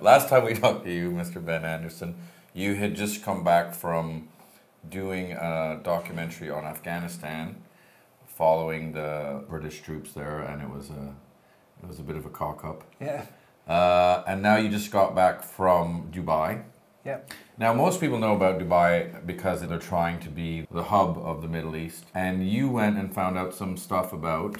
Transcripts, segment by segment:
Last time we talked to you, Mr. Ben Anderson, you had just come back from doing a documentary on Afghanistan, following the British troops there, and it was a bit of a cock-up. Yeah. And now you just got back from Dubai. Yep. Now, most people know about Dubai because they're trying to be the hub of the Middle East. And you went and found out some stuff about...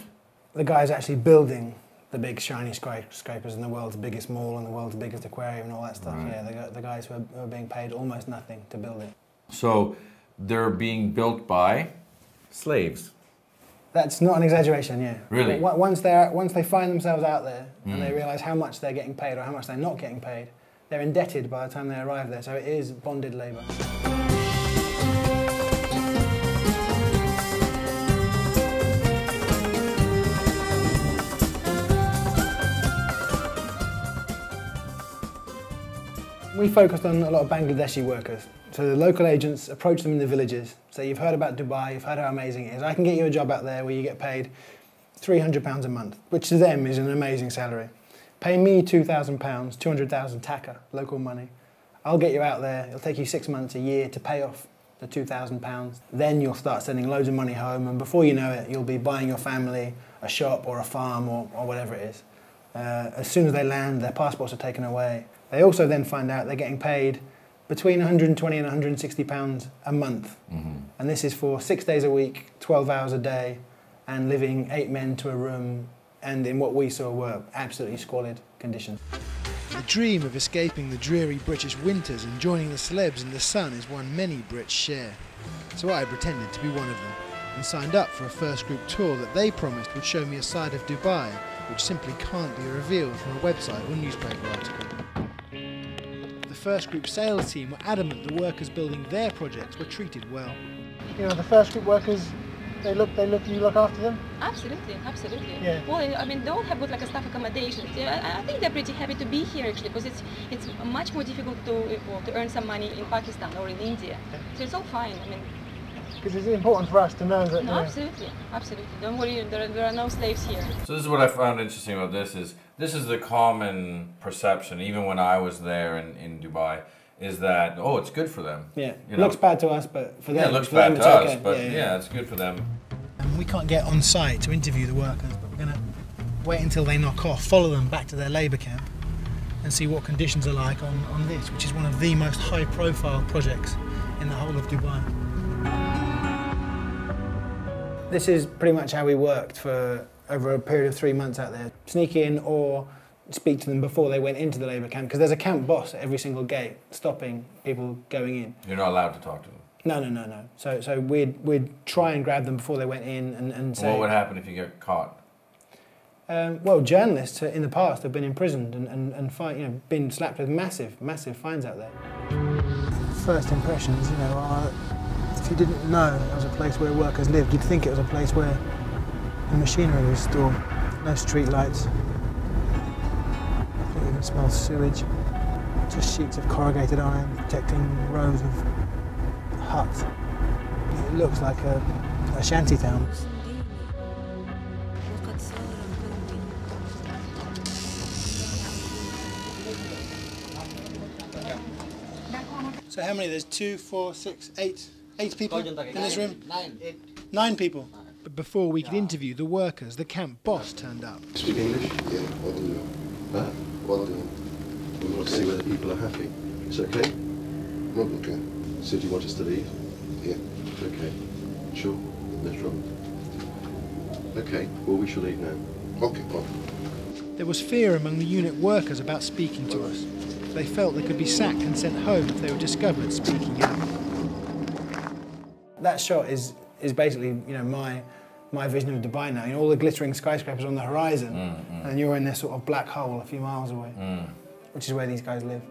The guy's actually building the big shiny skyscrapers in the world's biggest mall and the world's biggest aquarium and all that stuff. Right. Yeah, the guys who are being paid almost nothing to build it. So they're being built by slaves? That's not an exaggeration, yeah. Really? Once they find themselves out there and they realise how much they're getting paid or how much they're not getting paid, they're indebted by the time they arrive there, so it is bonded labour. We focused on a lot of Bangladeshi workers. So the local agents approach them in the villages, say, you've heard about Dubai, you've heard how amazing it is, I can get you a job out there where you get paid £300 a month, which to them is an amazing salary. Pay me £2,000, 200,000 taka, local money. I'll get you out there, it'll take you 6 months, a year to pay off the £2,000. Then you'll start sending loads of money home, and before you know it, you'll be buying your family a shop or a farm or whatever it is. As soon as they land, their passports are taken away. They also then find out they're getting paid between £120 and £160 a month. And this is for 6 days a week, 12 hours a day, and living 8 men to a room, and in what we saw were absolutely squalid conditions. The dream of escaping the dreary British winters and joining the celebs in the sun is one many Brits share. So I pretended to be one of them and signed up for a first group tour that they promised would show me a side of Dubai which simply can't be revealed from a website or newspaper article. The first group sales team were adamant the workers building their projects were treated well. You know, the first group workers, you look after them? Absolutely, absolutely. Yeah. Well, I mean, they all have good, like, a staff accommodation. I think they're pretty happy to be here, actually, because it's much more difficult to earn some money in Pakistan or in India. So it's all fine. I mean, because it's important for us to know that. No, absolutely, absolutely. Don't worry, there are no slaves here. So this is what I found interesting about this is the common perception, even when I was there in Dubai, is that, oh, it's good for them. Yeah, you know? Looks bad to us, but for them, it looks bad it's to us, okay. but yeah, it's good for them. And we can't get on site to interview the workers, but we're going to wait until they knock off, follow them back to their labour camp and see what conditions are like on this, which is one of the most high-profile projects in the whole of Dubai. This is pretty much how we worked for over a period of 3 months out there. Sneak in or speak to them before they went into the labour camp, because there's a camp boss at every single gate stopping people going in. You're not allowed to talk to them? No. So we'd try and grab them before they went in and say... What would happen if you get caught? Well, journalists in the past have been imprisoned and been slapped with massive fines out there. First impressions, are, if you didn't know it was a place where workers lived, you'd think it was a place where the machinery was stored. No street lights. You can smell sewage. Just sheets of corrugated iron protecting rows of huts. It looks like a shanty town. So how many? There's 2, 4, 6, 8 people in this room? 9 people. But before we could interview the workers, the camp boss turned up. Speak English? Yeah, what do you? Huh? What do you? We want to see whether people are happy. It's okay? Not okay. So do you want us to leave? Yeah. Okay. Sure? No trouble. Okay, well we shall leave now. Okay, There was fear among the unit workers about speaking to us. They felt they could be sacked and sent home if they were discovered speaking out. That shot is basically, my vision of Dubai now. All the glittering skyscrapers on the horizon, and you're in this sort of black hole a few miles away, which is where these guys live.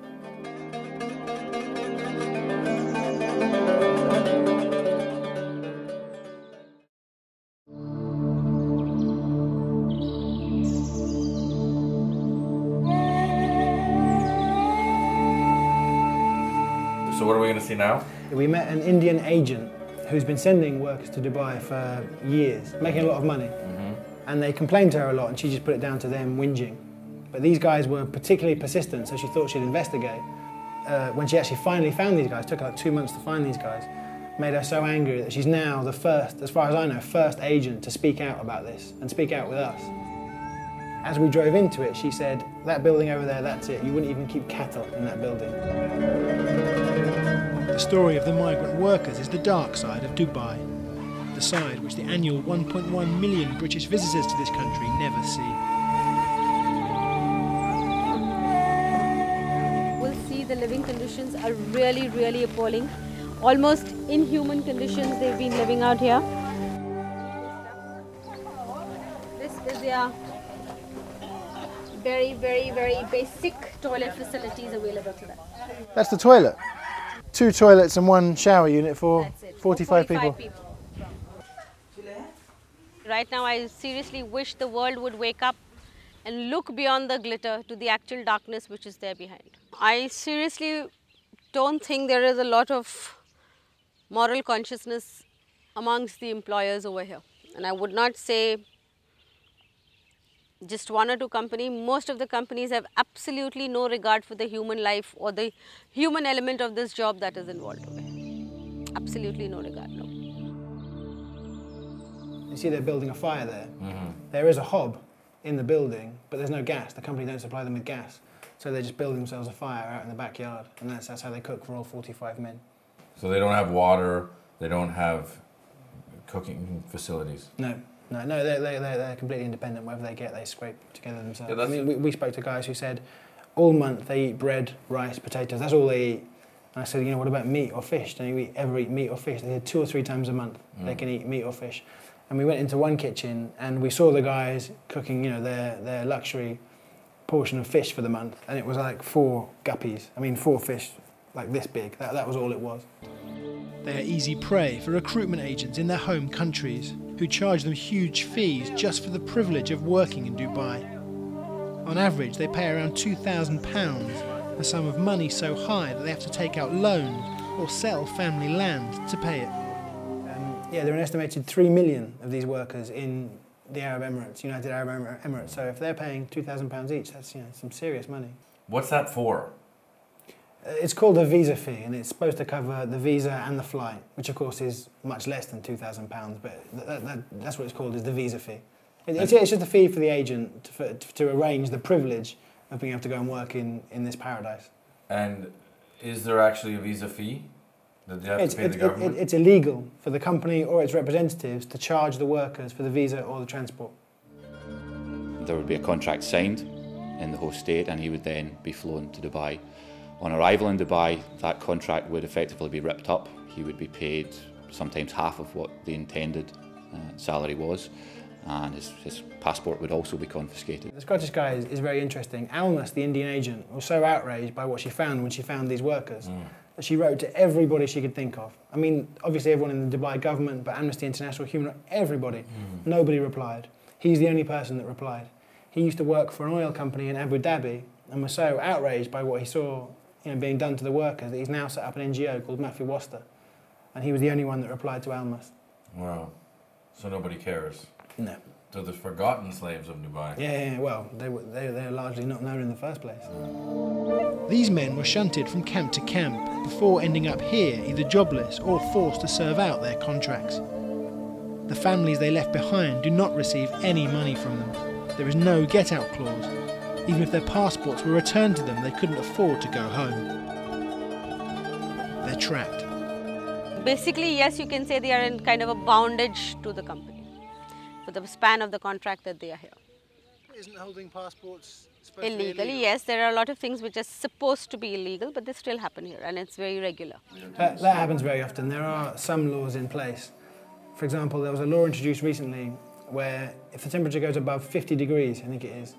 So what are we going to see now? We met an Indian agent who's been sending workers to Dubai for years, making a lot of money. And they complained to her a lot, and she just put it down to them whinging. But these guys were particularly persistent, so she thought she'd investigate. When she actually finally found these guys, took her like 2 months to find these guys, made her so angry that she's now the first, as far as I know, first agent to speak out about this and speak out with us. As we drove into it, she said, that building over there, that's it. You wouldn't even keep cattle in that building. The story of the migrant workers is the dark side of Dubai, the side which the annual 1.1 million British visitors to this country never see. We'll see the living conditions are really, really appalling. Almost inhuman conditions they've been living out here. This is their very, very, very basic toilet facilities available to them. That's the toilet. 2 toilets and 1 shower unit for 45 people. Right now I seriously wish the world would wake up and look beyond the glitter to the actual darkness which is there behind. I seriously don't think there is a lot of moral consciousness amongst the employers over here. And I would not say just 1 or 2 companies. Most of the companies have absolutely no regard for the human life or the human element of this job that is involved over here. Absolutely no regard, no. You see they're building a fire there. There is a hob in the building, but there's no gas. The company don't supply them with gas. So they're just building themselves a fire out in the backyard, and that's how they cook for all 45 men. So they don't have water, they don't have cooking facilities? No, they're completely independent. Whatever they get, they scrape together themselves. Yeah, I mean, we spoke to guys who said all month they eat bread, rice, potatoes, that's all they eat. And I said, you know, what about meat or fish? Don't you ever eat meat or fish? They said 2 or 3 times a month they can eat meat or fish. And we went into one kitchen and we saw the guys cooking, you know, their luxury portion of fish for the month, and it was like 4 guppies. I mean, 4 fish like this big. That was all it was. They are easy prey for recruitment agents in their home countries who charge them huge fees just for the privilege of working in Dubai. On average, they pay around £2,000, a sum of money so high that they have to take out loans or sell family land to pay it. Yeah, there are an estimated 3 million of these workers in the Arab Emirates, United Arab Emirates. So if they're paying £2,000 each, that's, you know, some serious money. What's that for? It's called a visa fee, and it's supposed to cover the visa and the flight, which of course is much less than £2,000, but that's what it's called, is the visa fee. It's just a fee for the agent to arrange the privilege of being able to go and work in this paradise. And is there actually a visa fee that you have to pay the government? It's illegal for the company or its representatives to charge the workers for the visa or the transport. There would be a contract signed in the host state, and he would then be flown to Dubai. On arrival in Dubai, that contract would effectively be ripped up. He would be paid sometimes half of what the intended salary was, and his passport would also be confiscated. The Scottish guy is very interesting. Almas, the Indian agent, was so outraged by what she found when she found these workers that she wrote to everybody she could think of. I mean, obviously everyone in the Dubai government, but Amnesty International, Human Rights, everybody. Nobody replied. He's the only person that replied. He used to work for an oil company in Abu Dhabi and was so outraged by what he saw, you know, being done to the workers, that he's now set up an NGO called Mafi Wasta, and he was the only one that replied to Almas. Wow. So nobody cares? No. So the forgotten slaves of Dubai? Yeah, well, they're largely not known in the first place. These men were shunted from camp to camp before ending up here either jobless or forced to serve out their contracts. The families they left behind do not receive any money from them. There is no get-out clause. Even if their passports were returned to them, they couldn't afford to go home. They're trapped. Basically, yes, you can say they are in kind of a bondage to the company for the span of the contract that they are here. Isn't holding passports supposed to be Illegally, yes, there are a lot of things which are supposed to be illegal, but they still happen here, and it's very regular. That happens very often. There are some laws in place. For example, there was a law introduced recently where if the temperature goes above 50 degrees, I think it is,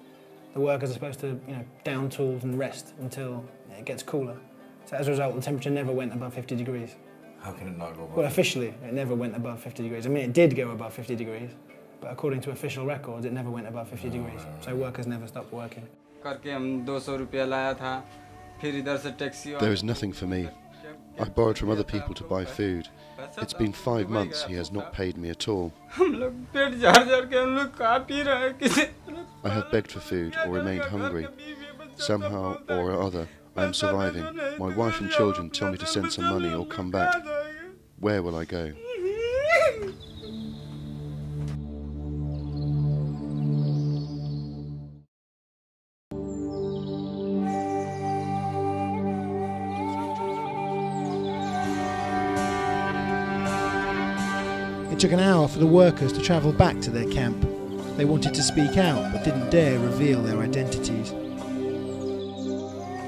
the workers are supposed to, you know, down tools and rest until it gets cooler. So as a result, the temperature never went above 50 degrees. How can it not go above? Well, officially, it never went above 50 degrees. I mean, it did go above 50 degrees, but according to official records, it never went above 50 degrees. So workers never stopped working. There is nothing for me. I borrowed from other people to buy food. It's been 5 months he has not paid me at all. I have begged for food or remained hungry. Somehow or other, I am surviving. My wife and children tell me to send some money or come back. Where will I go? It took an hour for the workers to travel back to their camp. They wanted to speak out, but didn't dare reveal their identities.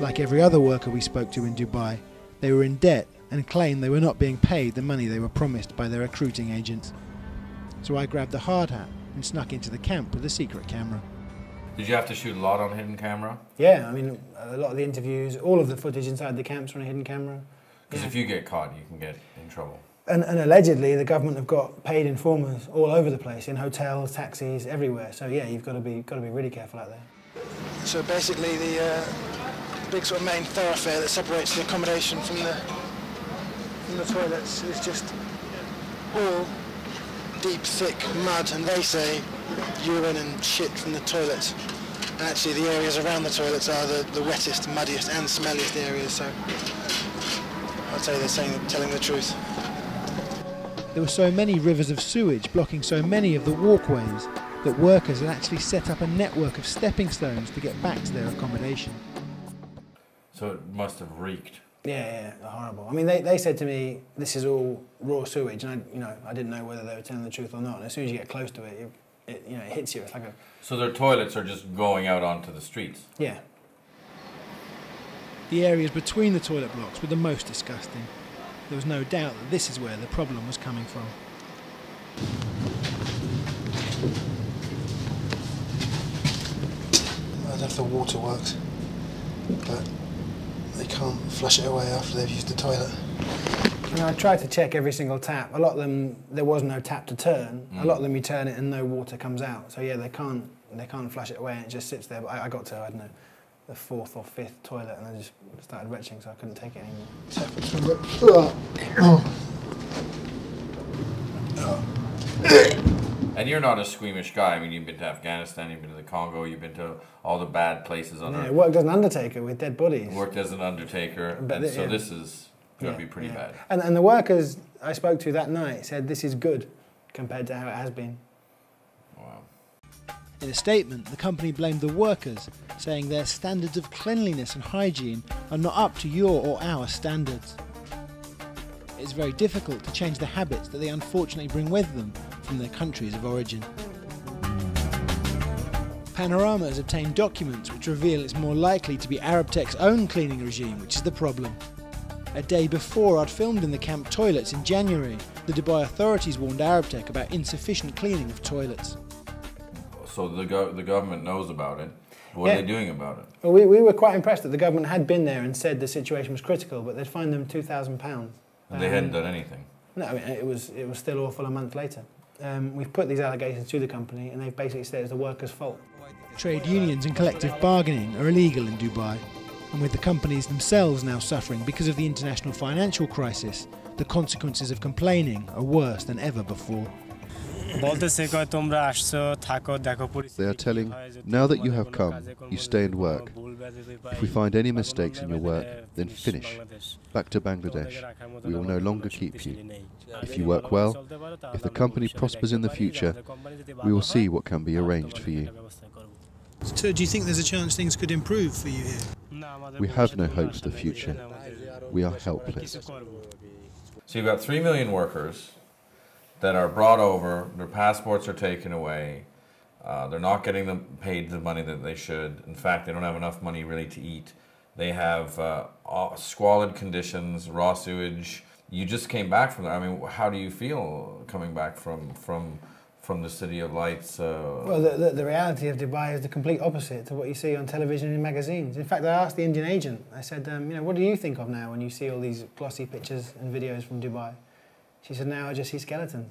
Like every other worker we spoke to in Dubai, they were in debt and claimed they were not being paid the money they were promised by their recruiting agents. So I grabbed the hard hat and snuck into the camp with a secret camera. Did you have to shoot a lot on hidden camera? Yeah, I mean, a lot of the interviews, all of the footage inside the camps are on a hidden camera. Because if you get caught, you can get in trouble. And allegedly, the government have got paid informers all over the place, in hotels, taxis, everywhere. So yeah, you've got to be really careful out there. So basically, the big sort of main thoroughfare that separates the accommodation from the toilets is just all deep, thick mud, and they say urine and shit from the toilets. And actually, the areas around the toilets are the wettest, muddiest, and smelliest areas. So I'd say they're telling the truth. There were so many rivers of sewage blocking so many of the walkways that workers had actually set up a network of stepping stones to get back to their accommodation. So it must have reeked. Yeah, horrible. I mean, they said to me, this is all raw sewage, and I didn't know whether they were telling the truth or not. And as soon as you get close to it, it hits you. It's like a... So their toilets are just going out onto the streets? Yeah. The areas between the toilet blocks were the most disgusting. There was no doubt that this is where the problem was coming from. I don't know if the water works, but they can't flush it away after they've used the toilet. I tried to check every single tap. A lot of them, there was no tap to turn. A lot of them, you turn it and no water comes out. So yeah, they can't flush it away and it just sits there. But I got to, I don't know, the 4th or 5th toilet and I just started retching, so I couldn't take it anymore. And you're not a squeamish guy. I mean, you've been to Afghanistan, you've been to the Congo, you've been to all the bad places on Earth. Yeah, worked as an undertaker with dead bodies. Worked as an undertaker, and so this is going to be pretty bad. And the workers I spoke to that night said this is good compared to how it has been. Wow. In a statement, the company blamed the workers, saying their standards of cleanliness and hygiene are not up to your or our standards. It's very difficult to change the habits that they unfortunately bring with them from their countries of origin. Panorama has obtained documents which reveal it's more likely to be Arabtech's own cleaning regime which is the problem. A day before I'd filmed in the camp toilets in January, the Dubai authorities warned Arabtech about insufficient cleaning of toilets. So the government knows about it. What are they doing about it? Well, we were quite impressed that the government had been there and said the situation was critical, but they'd fined them £2,000. And they hadn't done anything? No, I mean, it was still awful a month later. We've put these allegations to the company and they've basically said it's the workers' fault. Trade unions and collective bargaining are illegal in Dubai, and with the companies themselves now suffering because of the international financial crisis, the consequences of complaining are worse than ever before. They are telling, now that you have come, you stay and work. If we find any mistakes in your work, then finish. Back to Bangladesh. We will no longer keep you. If you work well, if the company prospers in the future, we will see what can be arranged for you. So do you think there's a chance things could improve for you here? We have no hope for the future. We are helpless. So you've got 3 million workers that are brought over, their passports are taken away, they're not getting them paid the money that they should. In fact, they don't have enough money really to eat. They have squalid conditions, raw sewage. You just came back from there. I mean, how do you feel coming back from the City of Lights? Well, the reality of Dubai is the complete opposite to what you see on television and in magazines. In fact, I asked the Indian agent, I said, what do you think of now when you see all these glossy pictures and videos from Dubai? She said, now I just see skeletons.